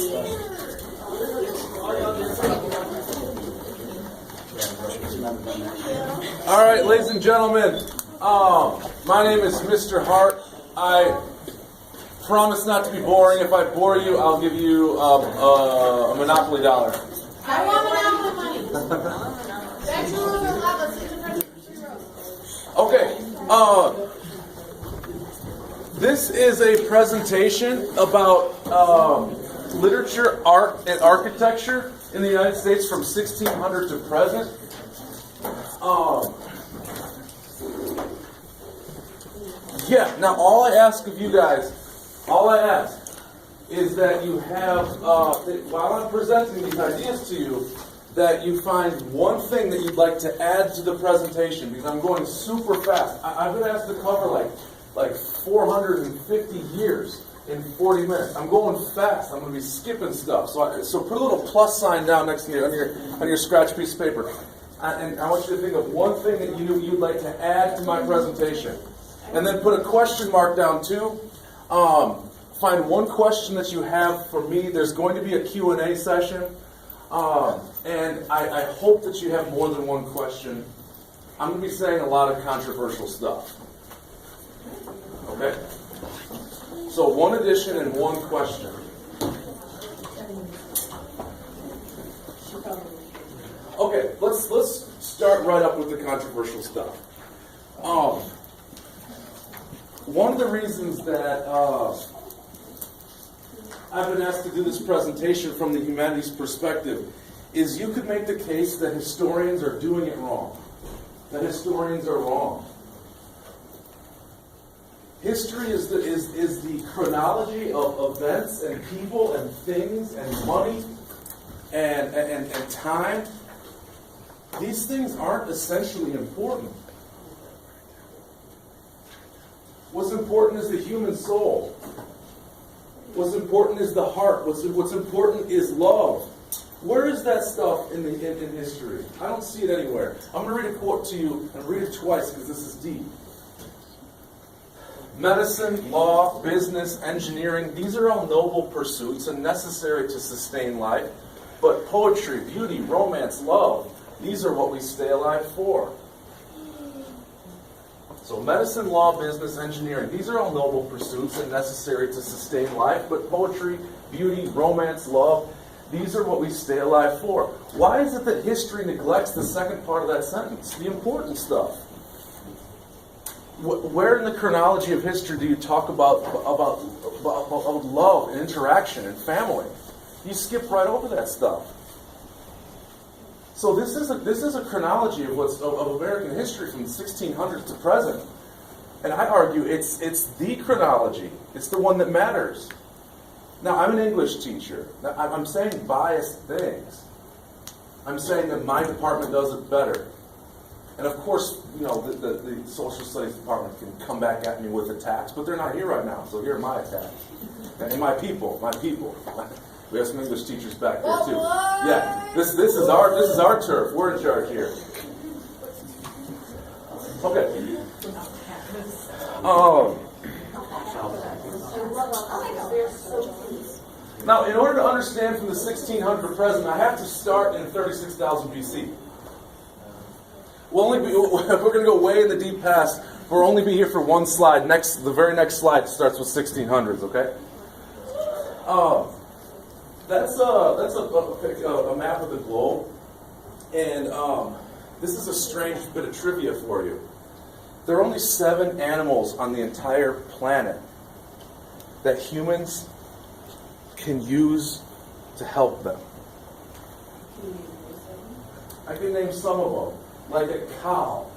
All right, ladies and gentlemen, my name is Mr. Hart. I promise not to be boring. If I bore you, I'll give you a Monopoly dollar. I want Monopoly money. That's rules of lava. Okay. This is a presentation about literature, art, and architecture in the United States from 1600 to present. Now all I ask of you guys, is that you have, while I'm presenting these ideas to you, that you find one thing that you'd like to add to the presentation, because I'm going super fast. I've been asked to cover like 450 years in 40 minutes. I'm going fast. I'm going to be skipping stuff. So put a little plus sign down next to you on your scratch piece of paper. And I want you to think of one thing that you'd like to add to my presentation. And then put a question mark down too. Find one question that you have for me. There's going to be a Q&A session. And I hope that you have more than one question. I'm going to be saying a lot of controversial stuff. Okay? So one addition and one question. Okay, let's start right up with the controversial stuff. One of the reasons that I've been asked to do this presentation from the humanities perspective is you could make the case that historians are doing it wrong. That historians are wrong. History is the chronology of events and people and things and money and time. These things aren't essentially important. What's important is the human soul. What's important is the heart. What's important is love. Where is that stuff in history? I don't see it anywhere. I'm going to read a quote to you and read it twice because this is deep. Medicine, law, business, engineering, these are all noble pursuits and necessary to sustain life. But poetry, beauty, romance, love, these are what we stay alive for. So medicine, law, business, engineering, these are all noble pursuits and necessary to sustain life, but poetry, beauty, romance, love, these are what we stay alive for. Why is it that history neglects the second part of that sentence, the important stuff? Where in the chronology of history do you talk about love and interaction and family? You skip right over that stuff. So this is a chronology of American history from 1600 to present, and I argue it's the chronology. It's the one that matters. Now I'm an English teacher. Now, I'm saying biased things. I'm saying that my department does it better, and of course, the social studies department can come back at me with attacks, but they're not here right now. So here are my attacks and my people. We have some English teachers back there too. Yeah, this is our turf. We're in charge here. Okay. Now, in order to understand from the 1600 to present, I have to start in 36,000 BC. We're going to go way in the deep past. We'll only be here for one slide. The very next slide starts with 1600s. Okay. That's a map of the globe, and this is a strange bit of trivia for you. There are only 7 animals on the entire planet that humans can use to help them. I can name some of them, like a cow,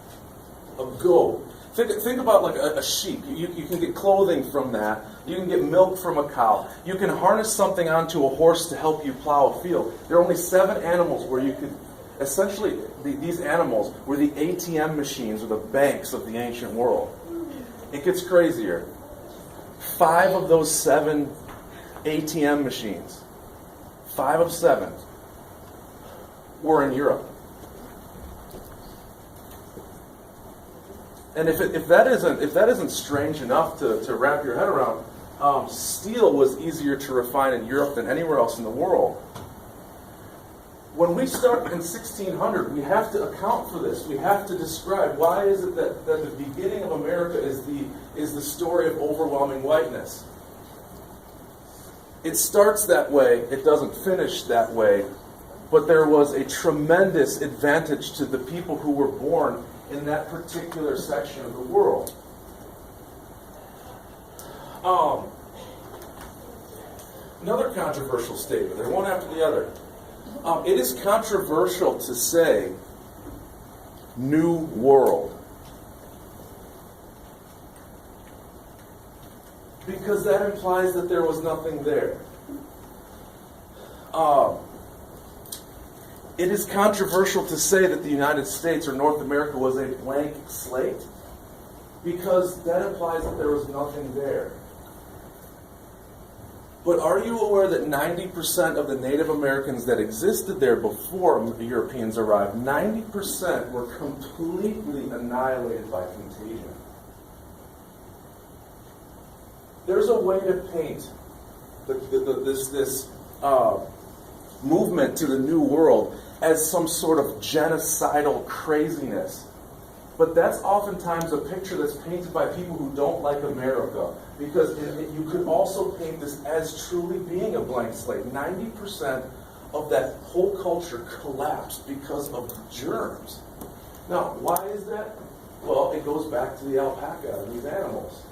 a goat. Think about like a sheep. You can get clothing from that. You can get milk from a cow. You can harness something onto a horse to help you plow a field. There are only 7 animals where you could, essentially, these animals were the ATM machines or the banks of the ancient world. It gets crazier. 5 of those 7 ATM machines, 5 of 7, were in Europe. And if that isn't strange enough to wrap your head around, steel was easier to refine in Europe than anywhere else in the world. When we start in 1600, we have to account for this. We have to describe why is it that the beginning of America is the story of overwhelming whiteness. It starts that way, it doesn't finish that way, but there was a tremendous advantage to the people who were born in that particular section of the world. Another controversial statement, they're one after the other. It is controversial to say New World, because that implies that there was nothing there. It is controversial to say that the United States or North America was a blank slate, because that implies that there was nothing there. But are you aware that 90% of the Native Americans that existed there before the Europeans arrived, 90% were completely annihilated by contagion? There's a way to paint this movement to the New World as some sort of genocidal craziness. But that's oftentimes a picture that's painted by people who don't like America. Because you could also paint this as truly being a blank slate. 90% of that whole culture collapsed because of germs. Now, why is that? Well, it goes back to the alpaca and these animals.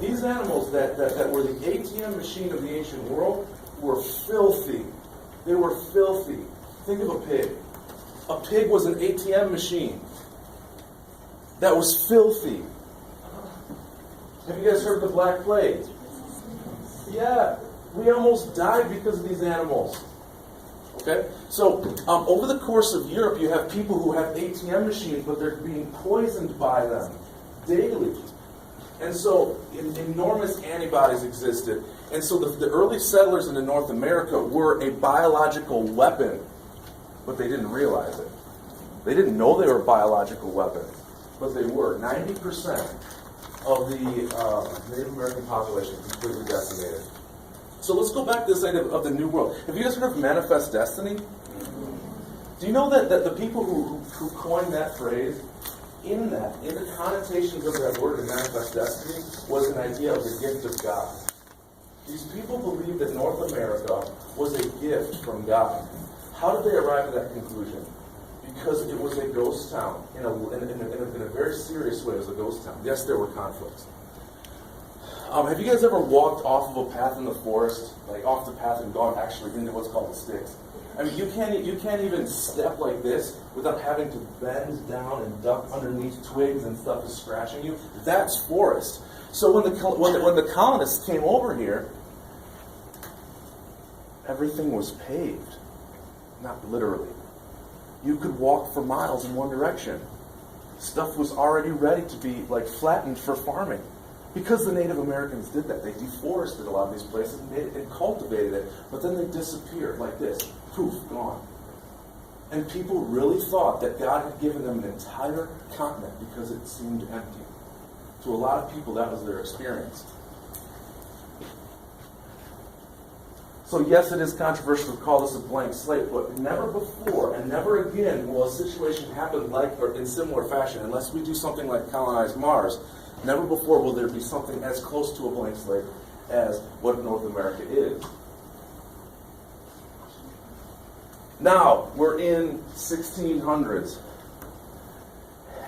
These animals that were the ATM machine of the ancient world were filthy. They were filthy. Think of a pig. A pig was an ATM machine that was filthy. Have you guys heard of the Black Plague? Yeah, we almost died because of these animals. Okay? So, over the course of Europe, you have people who have ATM machines, but they're being poisoned by them daily. And so, enormous antibodies existed. And so, the early settlers into North America were a biological weapon, but they didn't realize it. They didn't know they were a biological weapon, but they were. 90% of the Native American population completely decimated. So let's go back to this idea of the New World. Have you guys heard of manifest destiny? Do you know that the people who coined that phrase, in the connotations of that word, manifest destiny, was an idea of the gift of God. These people believed that North America was a gift from God. How did they arrive at that conclusion? Because it was a ghost town. In a very serious way, it was a ghost town. Yes, there were conflicts. Have you guys ever walked off of a path in the forest, like off the path and gone actually into what's called the sticks? I mean, you can't even step like this without having to bend down and duck underneath twigs and stuff is scratching you. That's forest. So when the colonists came over here, everything was paved, not literally. You could walk for miles in one direction. Stuff was already ready to be flattened for farming. Because the Native Americans did that. They deforested a lot of these places and cultivated it, but then they disappeared like this. Poof, gone. And people really thought that God had given them an entire continent because it seemed empty. To a lot of people, that was their experience. So yes, it is controversial to call this a blank slate, but never before and never again will a situation happen or in similar fashion, unless we do something like colonize Mars. Never before will there be something as close to a blank slate as what North America is. Now, we're in 1600s,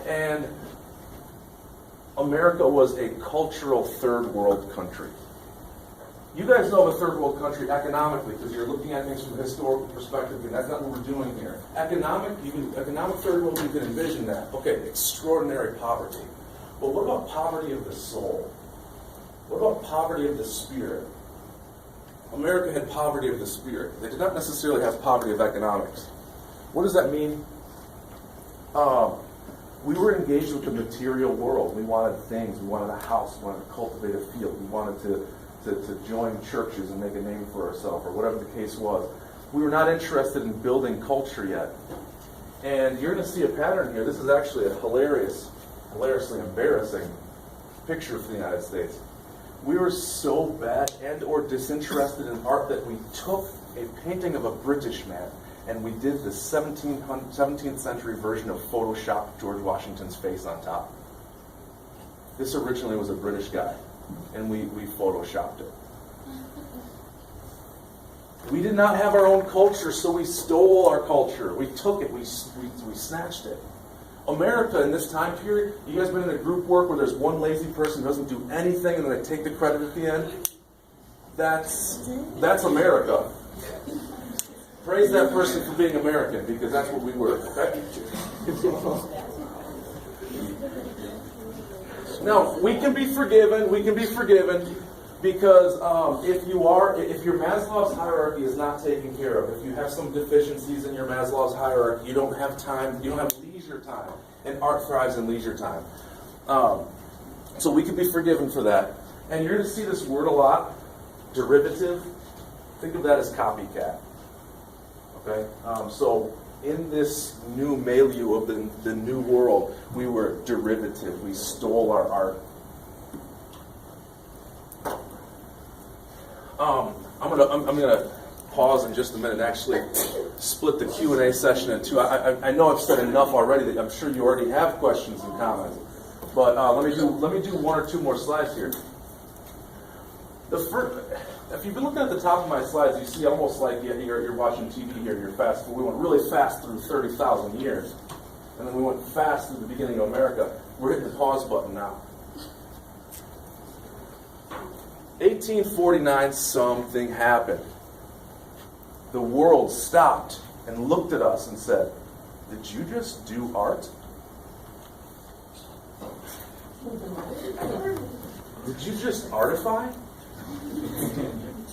and America was a cultural third world country. You guys know of a third world country economically, because you're looking at things from a historical perspective, and that's not what we're doing here. Economic third world, you can envision that. Okay, extraordinary poverty. But what about poverty of the soul? What about poverty of the spirit? America had poverty of the spirit. They did not necessarily have poverty of economics. What does that mean? We were engaged with the material world. We wanted things. We wanted a house. We wanted to cultivate a field. We wanted to join churches and make a name for ourselves, or whatever the case was. We were not interested in building culture yet. And you're going to see a pattern here. This is actually a hilariously embarrassing picture for the United States. We were so bad and or disinterested in art that we took a painting of a British man and we did the 17th century version of Photoshop George Washington's face on top. This originally was a British guy, and we Photoshopped it. We did not have our own culture, so we stole our culture. We took it, we snatched it. America in this time period, you guys been in a group work where there's one lazy person who doesn't do anything and then they take the credit at the end? That's America. Praise that person for being American, because that's what we were. Okay? Now, we can be forgiven because if your Maslow's hierarchy is not taken care of, if you have some deficiencies in your Maslow's hierarchy, you don't have time, you don't have leisure time, and art thrives in leisure time. So we can be forgiven for that. And you're going to see this word a lot, derivative. Think of that as copycat. Okay? So in this new milieu of the new world, we were derivative. We stole our art. I'm gonna pause in just a minute and actually split the Q&A session in two. I know I've said enough already that I'm sure you already have questions and comments, but let me do one or two more slides here. The first, if you've been looking at the top of my slides, you see almost like you're watching TV here. You're fast. We went really fast through 30,000 years, and then we went fast through the beginning of America. We're hitting the pause button now. 1849, something happened. The world stopped and looked at us and said, "Did you just do art? Did you just artify?"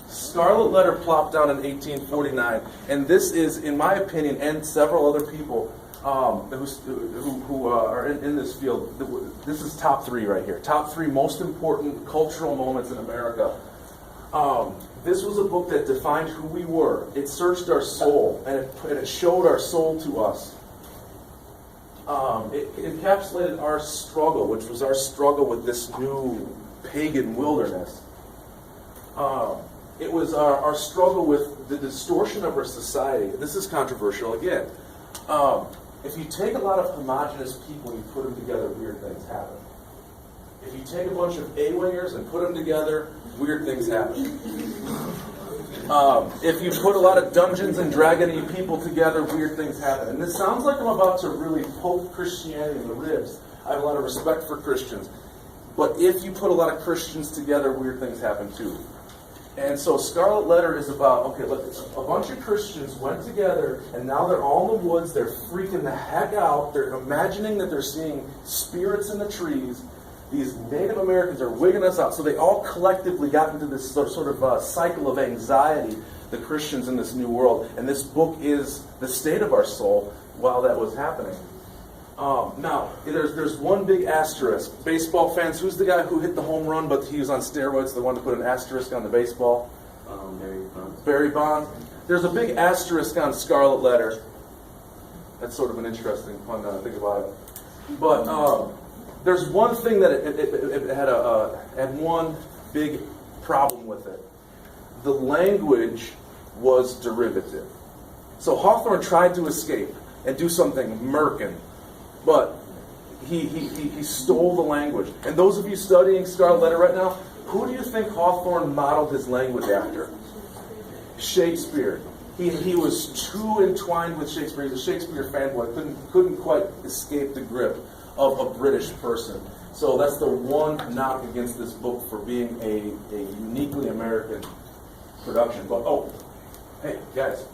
Scarlet Letter plopped down in 1849, and this is, in my opinion, and several other people who are in this field, this is top three right here. Top three most important cultural moments in America. This was a book that defined who we were. It searched our soul, and it showed our soul to us. It encapsulated our struggle, which was our struggle with this new pagan wilderness. It was our struggle with the distortion of our society. This is controversial again. If you take a lot of homogenous people and you put them together, weird things happen. If you take a bunch of A-wingers and put them together, weird things happen. If you put a lot of Dungeons and Dragons-y people together, weird things happen. And this sounds like I'm about to really poke Christianity in the ribs. I have a lot of respect for Christians. But if you put a lot of Christians together, weird things happen too. And so Scarlet Letter is about, okay, look, a bunch of Christians went together, and now they're all in the woods, they're freaking the heck out, they're imagining that they're seeing spirits in the trees. These Native Americans are wigging us out. So they all collectively got into this sort of cycle of anxiety, the Christians in this new world. And this book is the state of our soul while that was happening. Now, there's one big asterisk. Baseball fans, who's the guy who hit the home run, but he was on steroids, the one to put an asterisk on the baseball? Barry Bonds. There's a big asterisk on Scarlet Letter. That's sort of an interesting pun now I think about it. But there's one thing that it had one big problem with it. The language was derivative. So Hawthorne tried to escape and do something Merkin. But he stole the language. And those of you studying Scarlet Letter right now, who do you think Hawthorne modeled his language after? Shakespeare. He was too entwined with Shakespeare. He's a Shakespeare fanboy. Couldn't quite escape the grip of a British person. So that's the one knock against this book for being a uniquely American production. But hey guys,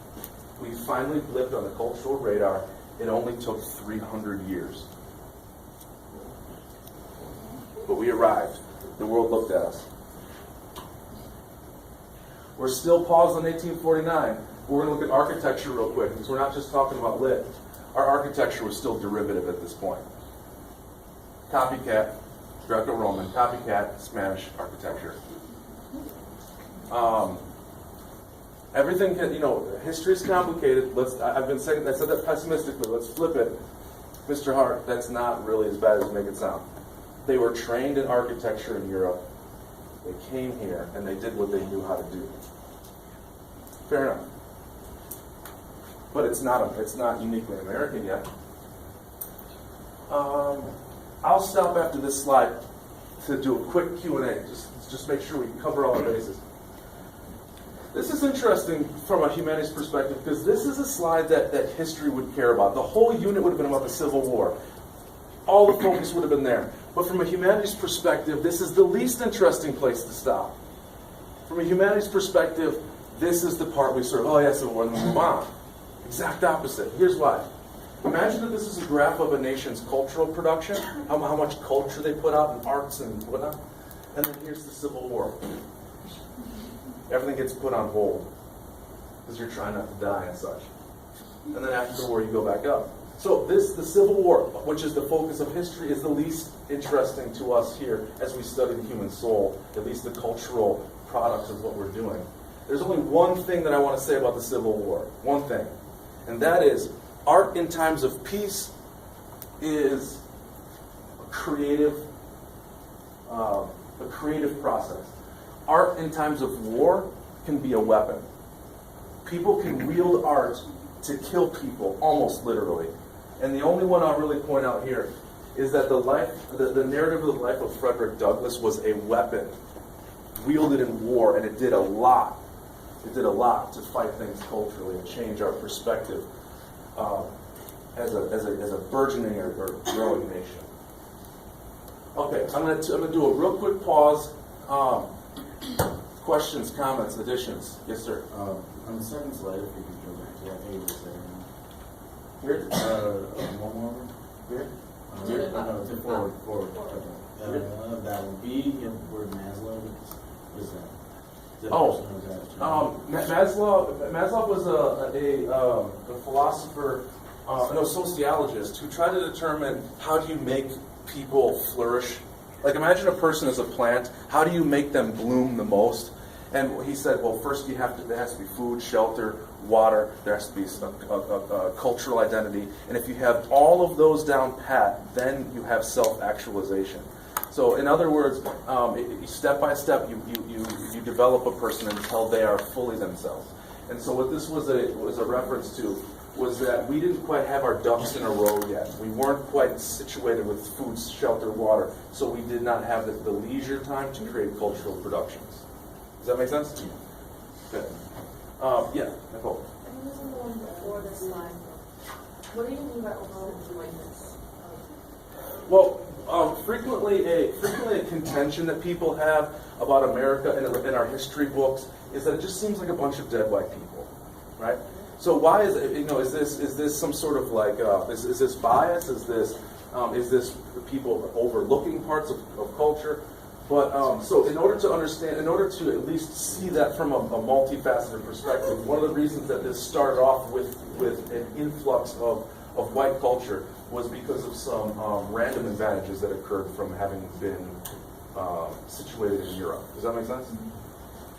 we finally blipped on the cultural radar. It only took 300 years. But we arrived. The world looked at us. We're still paused on 1849. We're going to look at architecture real quick, because we're not just talking about lit. Our architecture was still derivative at this point. Copycat, Greco-Roman, copycat, Spanish architecture. Everything, history is complicated. I said that pessimistically. Let's flip it. Mr. Hart, that's not really as bad as we make it sound. They were trained in architecture in Europe. They came here and they did what they knew how to do. Fair enough. But it's not uniquely American yet. I'll stop after this slide to do a quick Q&A. Just make sure we cover all the bases. This is interesting from a humanities perspective because this is a slide that history would care about. The whole unit would have been about the Civil War. All the focus would have been there. But from a humanities perspective, this is the least interesting place to stop. From a humanities perspective, this is the part we sort of, oh yeah, Civil War, and then move on. Exact opposite. Here's why. Imagine that this is a graph of a nation's cultural production, how much culture they put out in arts and whatnot. And then here's the Civil War. Everything gets put on hold because you're trying not to die and such. And then after the war, you go back up. So the Civil War, which is the focus of history, is the least interesting to us here as we study the human soul, at least the cultural products of what we're doing. There's only one thing that I want to say about the Civil War. One thing. And that is, art in times of peace is a creative process. Art in times of war can be a weapon. People can wield art to kill people, almost literally. And the only one I'll really point out here is that the narrative of the life of Frederick Douglass was a weapon wielded in war, and it did a lot. It did a lot to fight things culturally and change our perspective as a burgeoning or growing nation. Okay, I'm gonna do a real quick pause. Questions, comments, additions? Yes, sir. On the second slide, if you could go back to that page there. Here? One more. Here? No, it's forward. Okay. That would be where Maslow was that. Maslow was a philosopher, sociologist who tried to determine how do you make people flourish. Like imagine a person as a plant. How do you make them bloom the most? And he said, well, first there has to be food, shelter, water. There has to be a cultural identity. And if you have all of those down pat, then you have self-actualization. So in other words, step by step, you develop a person until they are fully themselves. And so what this was a reference to was that we didn't quite have our ducks in a row yet. We weren't quite situated with food, shelter, water. So we did not have the leisure time to create cultural productions. Does that make sense? Yeah. Good. Yeah, Nicole. I think this is the one before this slide. What do you mean by overall whiteness? Well, frequently a contention that people have about America in our history books is that it just seems like a bunch of dead white people, right? So why is it? Is this some sort of like is this bias? Is this people overlooking parts of culture? But so in order to at least see that from a multifaceted perspective, one of the reasons that this started off with an influx of white culture was because of some random advantages that occurred from having been situated in Europe. Does that make sense?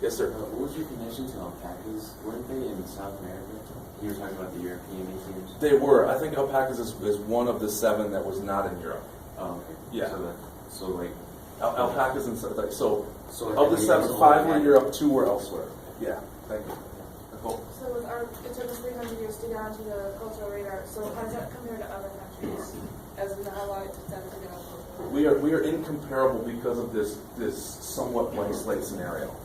Yes, sir. What was your connection to alpacas? Weren't they in South America? You were talking about the European Indians. They were. I think alpacas is one of the 7 that was not in Europe. Oh, okay. Yeah. So like alpacas and stuff like so. So Of the 7, 5 were in Europe, 2 were elsewhere. Yeah. Thank you. Nicole. So with our, it took us 300 years to get onto the cultural radar. So how does that compare to other countries? As we know how long it took them to get on. We are incomparable because of this somewhat blank slate scenario.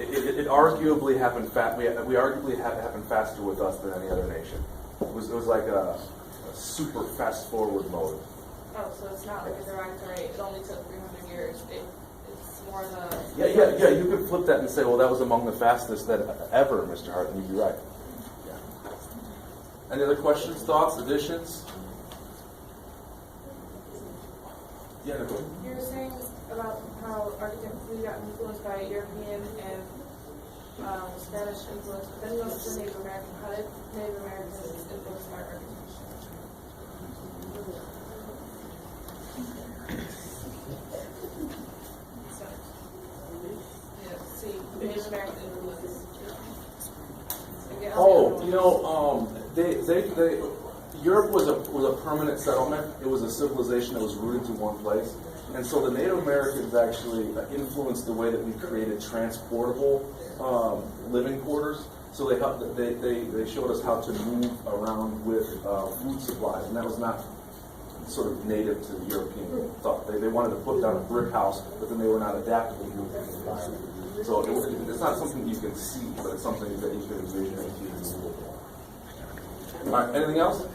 It arguably happened we arguably happened faster with us than any other nation. It was like a super fast forward mode. Oh, so it's not like a derogatory, it only took 300 years. It's more of a... Yeah, you could flip that and say, well, that was among the fastest that ever, Mr. Hart, and you'd be right. Yeah. Any other questions, thoughts, additions? Yeah, Nicole. You were saying about how architecture got influenced by European and Spanish influence, but then you also said Native American. How did Native Americans influence our architecture? Native American influence. Europe was a permanent settlement. It was a civilization that was rooted to one place. And so the Native Americans actually influenced the way that we created transportable living quarters. So they showed us how to move around with food supplies, and that was not sort of native to the European thought. They wanted to put down a brick house, but then they were not adaptable to the environment. So it's not something you can see, but it's something that you can envision. All right, anything else?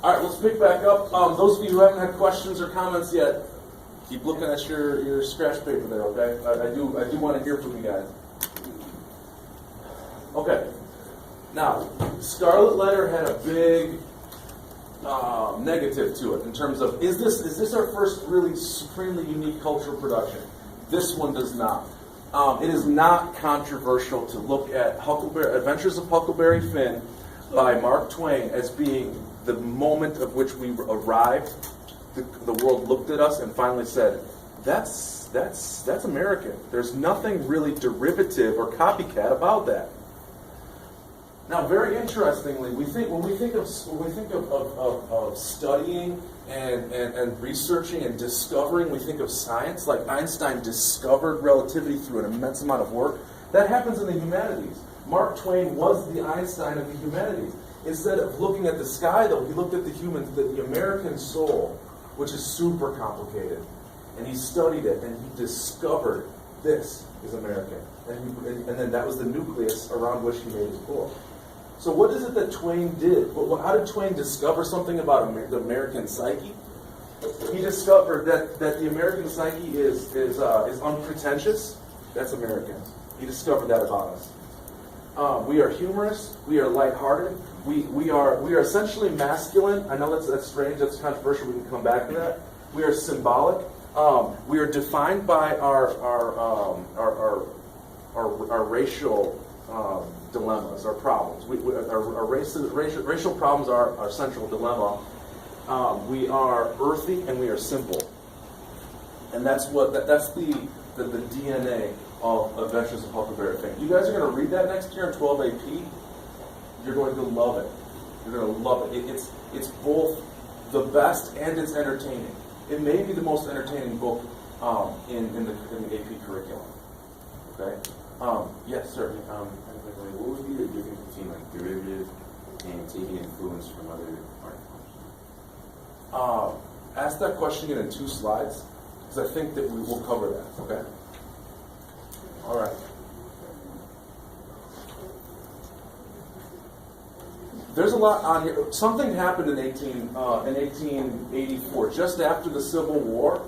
All right, let's pick back up. Those of you who haven't had questions or comments yet, keep looking at your scratch paper there, okay? I do want to hear from you guys. Okay. Now, Scarlet Letter had a big negative to it in terms of is this our first really supremely unique cultural production? This one does not. It is not controversial to look at Adventures of Huckleberry Finn by Mark Twain as being the moment of which we arrived. The world looked at us and finally said, "That's American." There's nothing really derivative or copycat about that. Now, very interestingly, when we think of studying and researching and discovering, we think of science. Like Einstein discovered relativity through an immense amount of work. That happens in the humanities. Mark Twain was the Einstein of the humanities. Instead of looking at the sky, though, he looked at the American soul, which is super complicated, and he studied it and he discovered this is American, and then that was the nucleus around which he made his book. So what is it that Twain did? How did Twain discover something about the American psyche? He discovered that the American psyche is unpretentious. That's American. He discovered that about us. We are humorous. We are lighthearted. We are essentially masculine. I know that's strange. That's controversial. We can come back to that. We are symbolic. We are defined by our racial dilemmas, our problems. Our racial problems are our central dilemma. We are earthy and we are simple, and that's the DNA of Adventures of Huckleberry Finn. You guys are going to read that next year in 12 AP. You're going to love it. You're going to love it. It's both the best and it's entertaining. It may be the most entertaining book in the AP curriculum. Okay. Yes, sir. What would be the difference between like derivative and taking influence from other art forms? Ask that question again in 2 slides, because I think that we will cover that. Okay. All right. There's a lot on here. Something happened in 1884, just after the Civil War.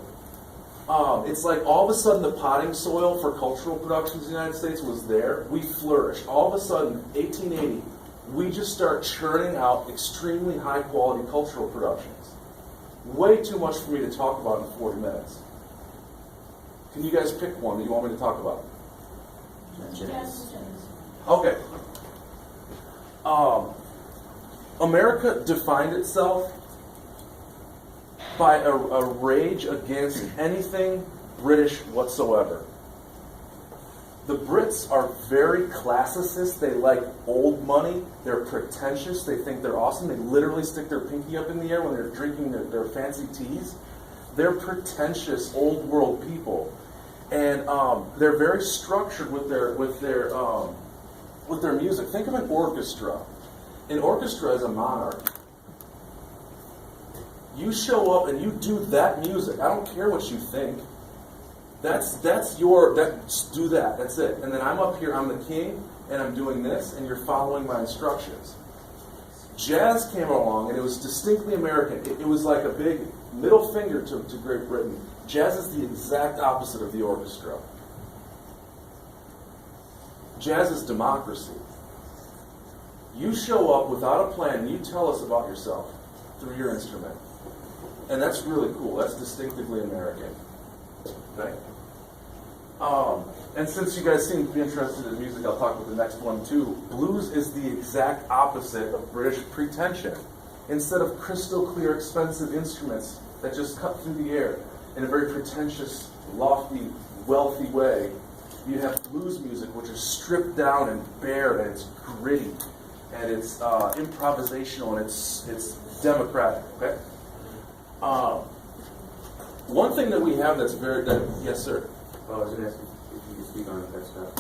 It's like all of a sudden the potting soil for cultural productions in the United States was there. We flourished. All of a sudden, 1880, we just start churning out extremely high quality cultural productions. Way too much for me to talk about in 40 minutes. Can you guys pick one that you want me to talk about? Jazz. Okay. America defined itself by a rage against anything British whatsoever. The Brits are very classicist. They like old money. They're pretentious. They think they're awesome. They literally stick their pinky up in the air when they're drinking their fancy teas. They're pretentious, old world people, and they're very structured with their music. Think of an orchestra. An orchestra is a monarch. You show up and you do that music. I don't care what you think. Do that. That's it. And then I'm up here, I'm the king, and I'm doing this, and you're following my instructions. Jazz came along, and it was distinctly American. It was like a big middle finger to Great Britain. Jazz is the exact opposite of the orchestra. Jazz is democracy. You show up without a plan, and you tell us about yourself through your instrument. And that's really cool. That's distinctively American. Okay? And since you guys seem to be interested in music, I'll talk about the next one too. Blues is the exact opposite of British pretension. Instead of crystal clear, expensive instruments that just cut through the air in a very pretentious, lofty, wealthy way, you have blues music, which is stripped down and bare, and it's gritty, and it's improvisational, and it's democratic. Okay. One thing that we have that's very, yes, sir. I was going to ask if you could speak on the text stuff.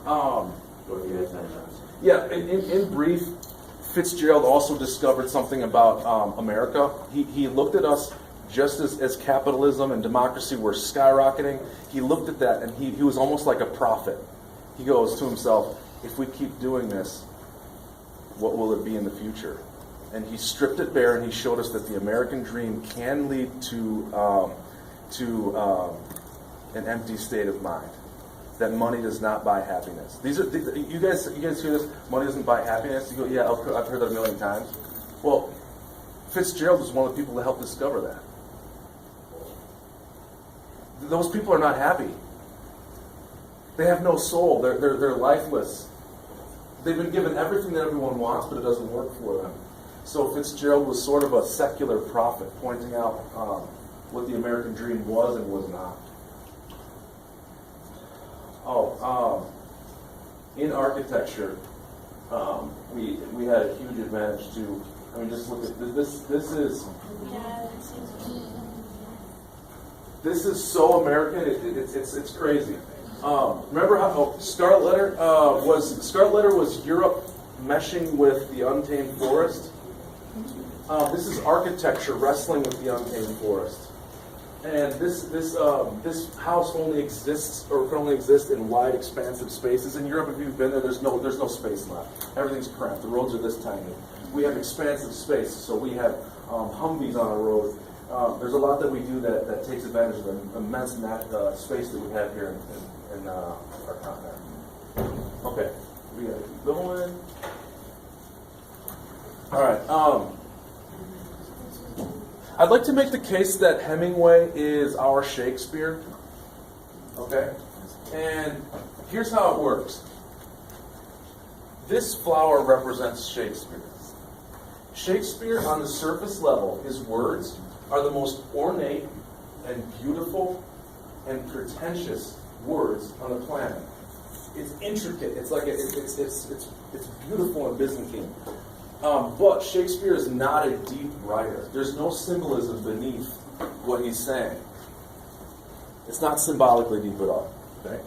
Or if you had time. Yeah, in brief, Fitzgerald also discovered something about America. He looked at us just as capitalism and democracy were skyrocketing. He looked at that and he was almost like a prophet. He goes to himself, if we keep doing this, what will it be in the future? And he stripped it bare and he showed us that the American dream can lead to an empty state of mind. That money does not buy happiness. You guys hear this? Money doesn't buy happiness. You go, yeah, I've heard that a million times. Well, Fitzgerald was one of the people that helped discover that. Those people are not happy. They have no soul. They're lifeless. They've been given everything that everyone wants, but it doesn't work for them. So Fitzgerald was sort of a secular prophet, pointing out what the American dream was and was not. In architecture, we had a huge advantage too. I mean, just look at this. This is so American. It's crazy. Remember how Scarlet Letter was Europe meshing with the untamed forest. This is architecture wrestling with the untamed forest. And this house only exists, or can only exist in wide, expansive spaces. In Europe, if you've been there, there's no space left. Everything's cramped. The roads are this tiny. We have expansive space, so we have Humvees on a road. There's a lot that we do that takes advantage of the immense space that we have here in our continent. Okay, we gotta keep going. All right. I'd like to make the case that Hemingway is our Shakespeare. Okay? And here's how it works. This flower represents Shakespeare. Shakespeare, on the surface level, his words are the most ornate and beautiful and pretentious words on the planet. It's intricate. It's like it's beautiful and Byzantine. But Shakespeare is not a deep writer. There's no symbolism beneath what he's saying. It's not symbolically deep at all. Okay?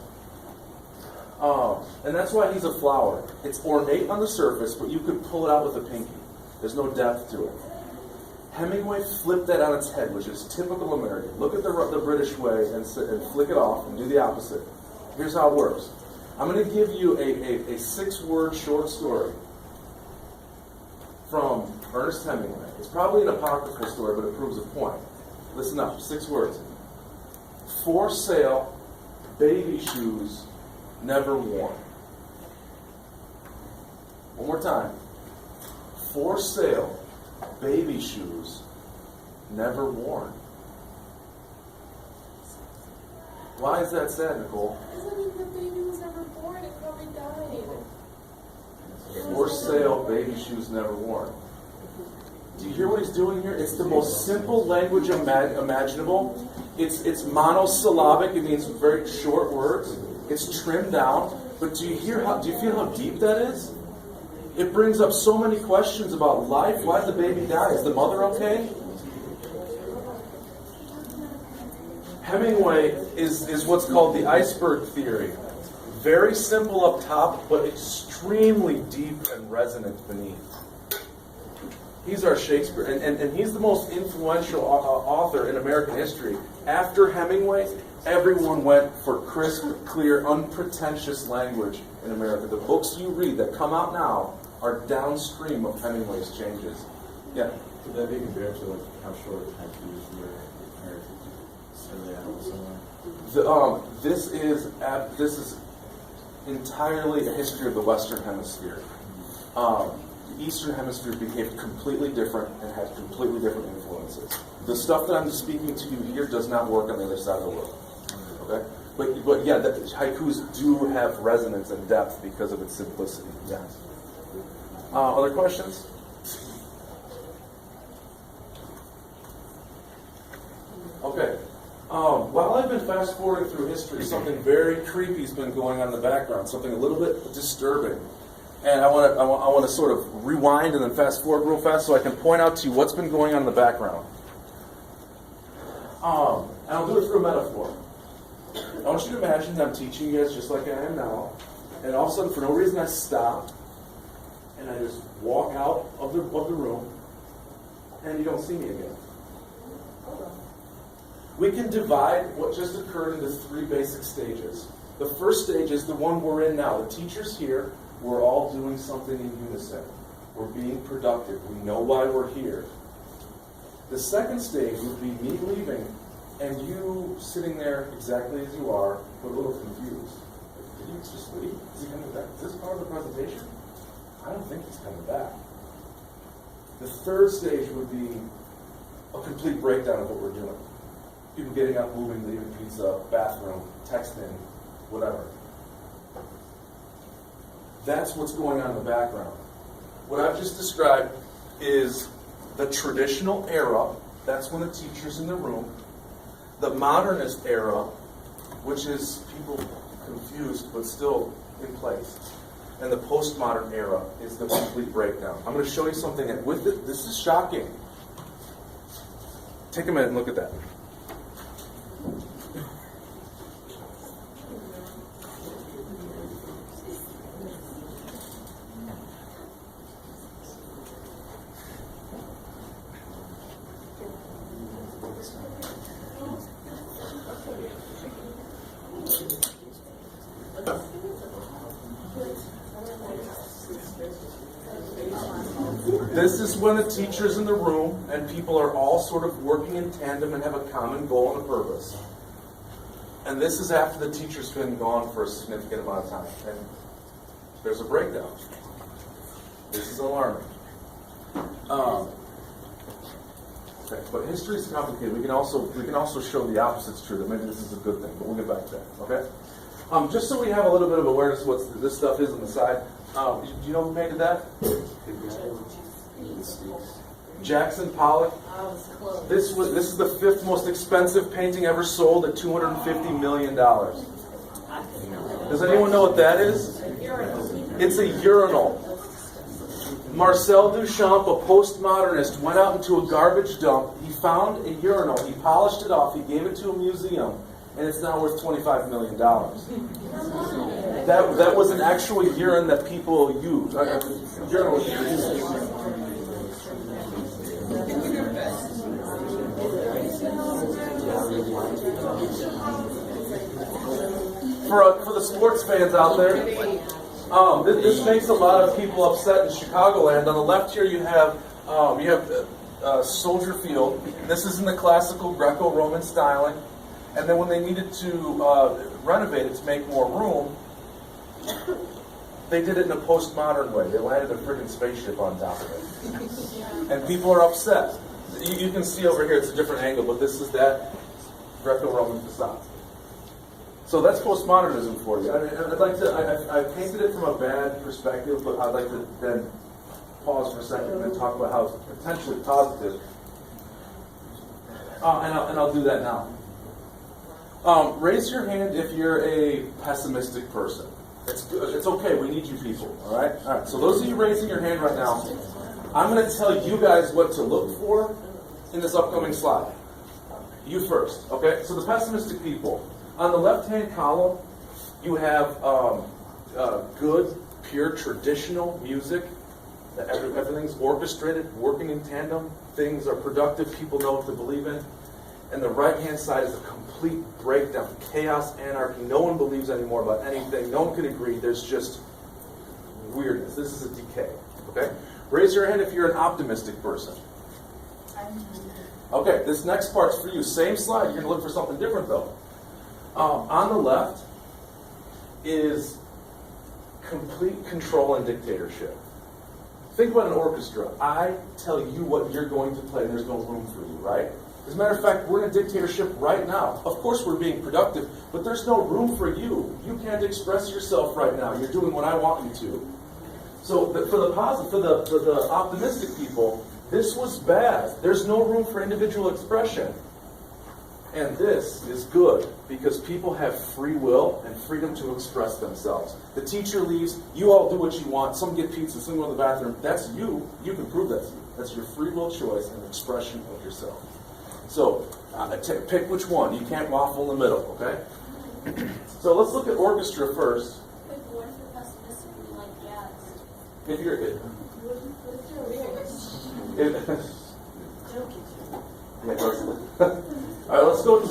And that's why he's a flower. It's ornate on the surface, but you could pull it out with a pinky. There's no depth to it. Hemingway flipped that on its head, which is typical American. Look at the British way and flick it off and do the opposite. Here's how it works. I'm going to give you a 6-word short story from Ernest Hemingway. It's probably an apocryphal story, but it proves a point. Listen up, 6 words. For sale, baby shoes, never worn. One more time. For sale, baby shoes, never worn. Why is that sad, Nicole? Because I mean, the baby was never born, it probably died. For sale, baby shoes never worn. Do you hear what he's doing here? It's the most simple language imaginable. It's monosyllabic. It means very short words. It's trimmed down. But do you feel how deep that is? It brings up so many questions about life. Why did the baby die? Is the mother okay? Hemingway is what's called the iceberg theory. Very simple up top, but extremely deep and resonant beneath. He's our Shakespeare, and he's the most influential author in American history. After Hemingway, everyone went for crisp, clear, unpretentious language in America. The books you read that come out now are downstream of Hemingway's changes. Yeah? Could that be compared to like how short haikus were in America? Somewhere? This is entirely a history of the Western Hemisphere. The Eastern Hemisphere behaved completely different and had completely different influences. The stuff that I'm speaking to you here does not work on the other side of the world. Okay? But yeah, haikus do have resonance and depth because of its simplicity. Yes. Other questions? Okay. While I've been fast forwarding through history, something very creepy has been going on in the background, something a little bit disturbing. And I want to sort of rewind and then fast forward real fast so I can point out to you what's been going on in the background. And I'll do it through a metaphor. I want you to imagine that I'm teaching you guys just like I am now, and all of a sudden, for no reason, I stop, and I just walk out of the room, and you don't see me again. We can divide what just occurred into 3 basic stages. The first stage is the one we're in now. The teacher's here. We're all doing something in unison. We're being productive. We know why we're here. The second stage would be me leaving and you sitting there exactly as you are, but a little confused. Did he just leave? Is he coming back? Is this part of the presentation? I don't think he's coming back. The third stage would be a complete breakdown of what we're doing. People getting up, moving, leaving pizza, bathroom, texting, whatever. That's what's going on in the background. What I've just described is the traditional era. That's when the teacher's in the room. The modernist era, which is people confused but still in place. And the postmodern era is the complete breakdown. I'm going to show you something that with it, this is shocking. Take a minute and look at that. This is when the teacher's in the room and people are all sort of working in tandem and have a common goal and a purpose. And this is after the teacher's been gone for a significant amount of time. And there's a breakdown. This is alarming. Okay, but history is complicated. We can also show the opposite's true, that maybe this is a good thing, but we'll get back to that. Okay? Just so we have a little bit of awareness of what this stuff is on the side. Do you know who painted that? Jackson Pollock. This is the 5th most expensive painting ever sold at $250 million. Does anyone know what that is? It's a urinal. Marcel Duchamp, a postmodernist, went out into a garbage dump. He found a urinal. He polished it off. He gave it to a museum, and it's now worth $25 million. That was an actual urine that people use. Urinal For the sports fans out there, this makes a lot of people upset in Chicagoland. On the left here, you have Soldier Field. This is in the classical Greco-Roman styling. And then when they needed to renovate it to make more room, they did it in a postmodern way. They landed a friggin' spaceship on top of it. And people are upset. You can see over here, it's a different angle, but this is that Greco-Roman facade. So that's postmodernism for you. I mean, I'd like to, I painted it from a bad perspective, but I'd like to then pause for a second and then talk about how it's potentially positive. And I'll do that now. Raise your hand if you're a pessimistic person. It's good. It's okay. We need you people. All right. All right. So those of you raising your hand right now, I'm going to tell you guys what to look for in this upcoming slide. You first. Okay. So the pessimistic people. On the left-hand column, you have good, pure, traditional music. Everything's orchestrated, working in tandem. Things are productive. People know what to believe in. And the right-hand side is a complete breakdown. Chaos, anarchy. No one believes anymore about anything. No one can agree. There's just weirdness. This is a decay. Okay? Raise your hand if you're an optimistic person. Okay, this next part's for you. Same slide. You're going to look for something different, though. On the left is complete control and dictatorship. Think about an orchestra. I tell you what you're going to play, and there's no room for you, right? As a matter of fact, we're in a dictatorship right now. Of course we're being productive, but there's no room for you. You can't express yourself right now. You're doing what I want you to. So for the positive, for the optimistic people, this was bad. There's no room for individual expression. And this is good, because people have free will and freedom to express themselves. The teacher leaves, you all do what you want, some get pizza, some go to the bathroom. That's you. You can prove that's you. That's your free will choice and expression of yourself. So pick which one. You can't waffle in the middle, okay? So let's look at orchestra first. If we're pessimistic, we like jazz. If you're yeah, all right, let's go to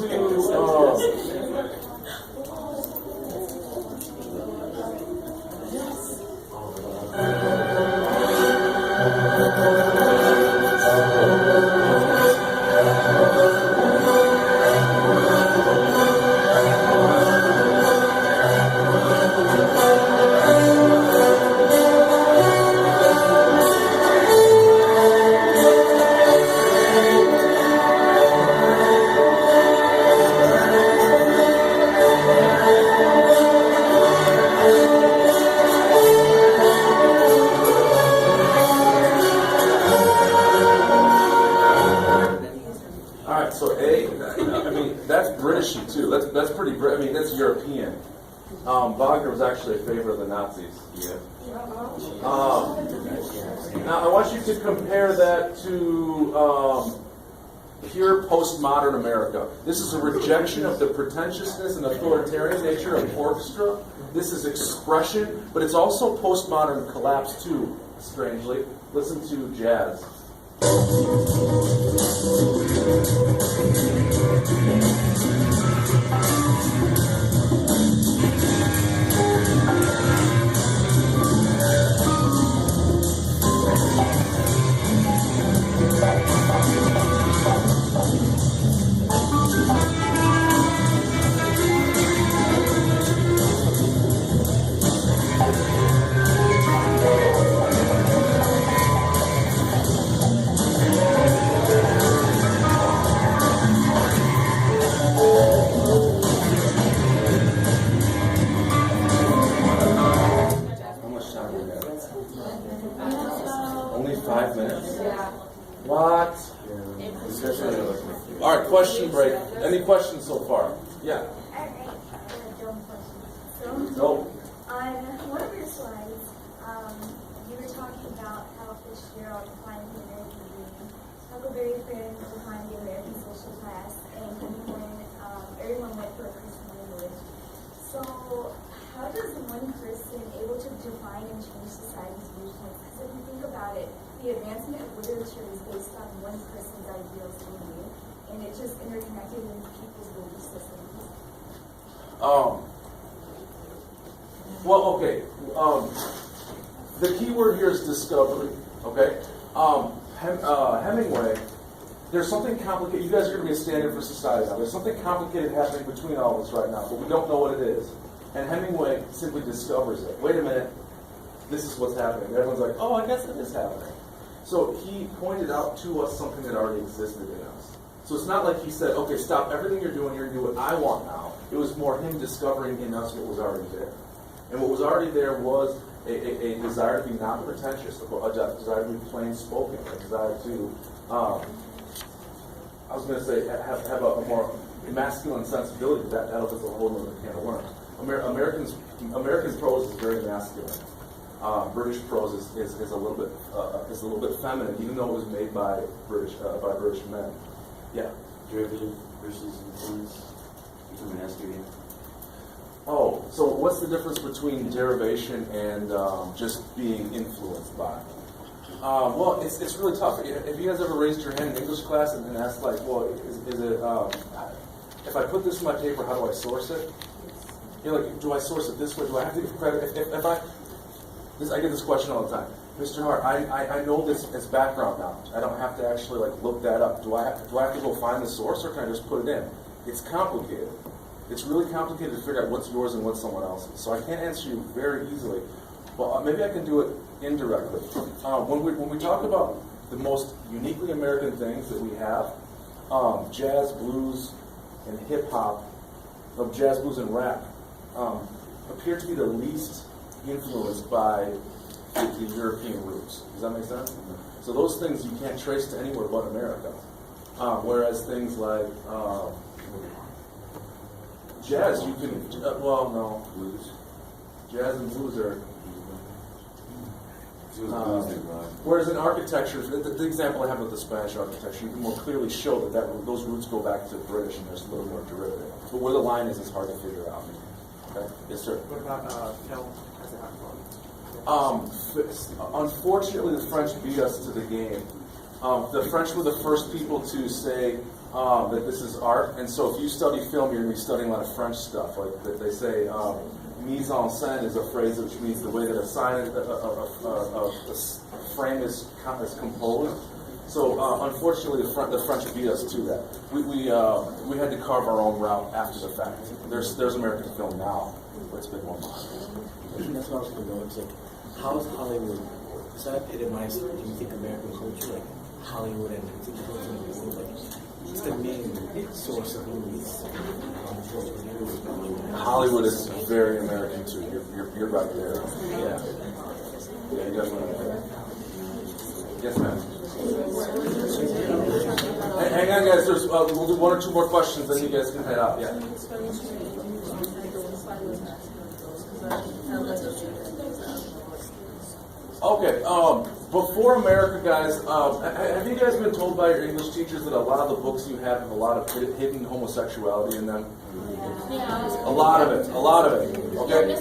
all right, so A, I mean, that's Britishy too. That's pretty, I mean, that's European. Wagner was actually a favorite of the Nazis. Yeah. Now, I want you to compare that to pure postmodern America. This is a rejection of the pretentiousness and authoritarian nature of orchestra. This is expression, but it's also postmodern collapse too, strangely. Listen to jazz. How much time do we have? Only 5 minutes? What? All right, question break. Any questions so far? Yeah. No. On one of your slides, you were talking about how Fitzgerald defined the American dream, Huckleberry Finn defined the American social class, and everyone went for a Christian language. So, how does one person able to define and change society's viewpoints? Because if you think about it, the advancement of literature is based on one person's ideals only, and it just interconnected with people's belief systems. Well, okay. The key word here is discovery. Okay. Hemingway. There's something complicated. You guys are going to be a standard for society now. There's something complicated happening between all of us right now, but we don't know what it is. And Hemingway simply discovers it. Wait a minute. This is what's happening. Everyone's like, oh, I guess it is happening. So he pointed out to us something that already existed in us. So it's not like he said, okay, stop everything you're doing to do what I want now. It was more him discovering in us what was already there. And what was already there was a desire to be not pretentious, a desire to be plain spoken, a desire to, I was going to say, have a more masculine sensibility. That opens a whole other can of worms. American prose is very masculine. British prose is a little bit feminine, even though it was made by British men. Yeah. Derivative versus influence. You can ask again. Oh, so what's the difference between derivation and just being influenced by? Well, it's really tough. Have you guys ever raised your hand in English class and asked, like, well, is it, if I put this in my paper, how do I source it? You're like, do I source it this way? Do I have to give credit? I get this question all the time. Mr. Hart, I know this as background knowledge. I don't have to actually like look that up. Do I have to go find the source, or can I just put it in? It's complicated. It's really complicated to figure out what's yours and what's someone else's. So I can't answer you very easily. But maybe I can do it indirectly. When we talk about the most uniquely American things that we have, jazz, blues, and hip hop, jazz, blues, and rap appear to be the least influenced by the European roots. Does that make sense? So those things you can't trace to anywhere but America. Whereas things like jazz, you can, well, no, blues. Jazz and blues are, Whereas in architecture, the example I have with the Spanish architecture, you can more clearly show that those roots go back to British and there's a little more derivative. But where the line is hard to figure out. Okay? Yes, sir. What about film as an art form? Unfortunately, the French beat us to the game. The French were the first people to say that this is art, and so if you study film, you're going to be studying a lot of French stuff. Like they say, mise en scène is a phrase which means the way that a frame is composed. So unfortunately, the French beat us to that. We had to carve our own route after the fact. There's American film now, but it's been more modern. That's what I was going to go. It's like, how is Hollywood? Does that epitomize, do you think, American culture? Like Hollywood and like it's the main source of movies. Hollywood is very American too. You're right there. Yeah. Yeah, you definitely right. Yes, ma'am. Hang on, guys. We'll do one or two more questions, then you guys can head out. Yeah. Okay. Before America, guys, have you guys been told by your English teachers that a lot of the books you have a lot of hidden homosexuality in them? Yeah. A lot of it. A lot of it. Okay.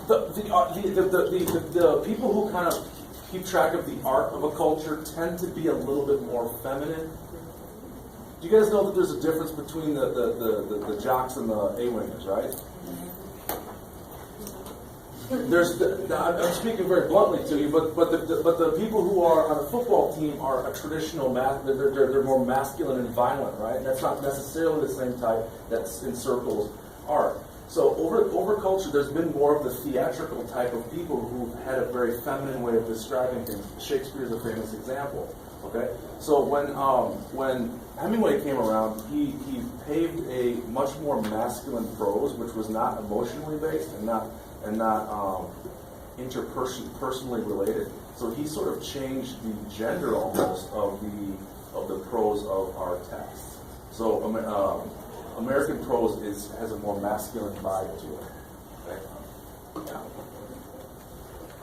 The people who kind of keep track of the art of a culture tend to be a little bit more feminine. Do you guys know that there's a difference between the jocks and the A-wingers, right? I'm speaking very bluntly to you, but the people who are on a football team are a traditional they're more masculine and violent, right? And that's not necessarily the same type that's encircles art. So over culture, there's been more of the theatrical type of people who've had a very feminine way of describing things. Shakespeare is a famous example. Okay, so when Hemingway came around, he paved a much more masculine prose, which was not emotionally based and not interpersonally related. So he sort of changed the gender almost of the prose of our texts. So American prose has a more masculine vibe to it. Okay? Yeah.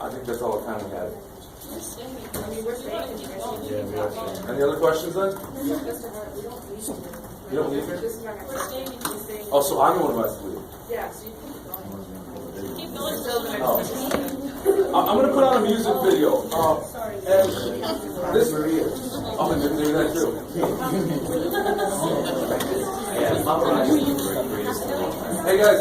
I think that's all the time we had. Any other questions then? You don't leave here? Oh, so I'm the one who has to leave. Yeah, so you can Keep going. I'm going to put on a music video. And this Maria. Oh, and they're doing that too. Hey guys,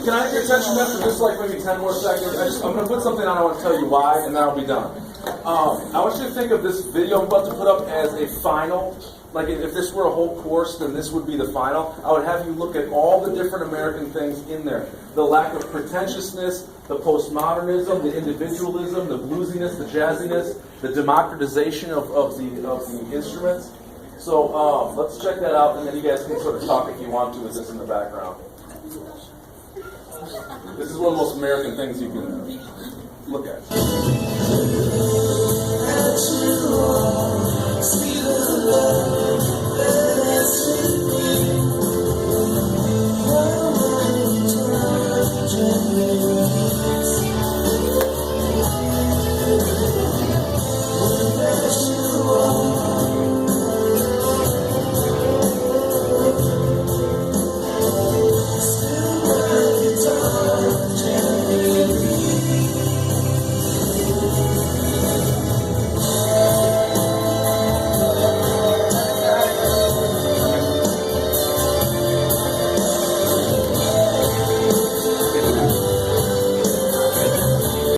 can I have your attention then for just like maybe 10 more seconds? I'm going to put something on, I want to tell you why, and then I'll be done. I want you to think of this video I'm about to put up as a final. Like if this were a whole course, then this would be the final. I would have you look at all the different American things in there. The lack of pretentiousness, the postmodernism, the individualism, the bluesiness, the jazziness, the democratization of the instruments. So let's check that out, and then you guys can sort of talk if you want to with this in the background. This is one of the most American things you can look at. See the love.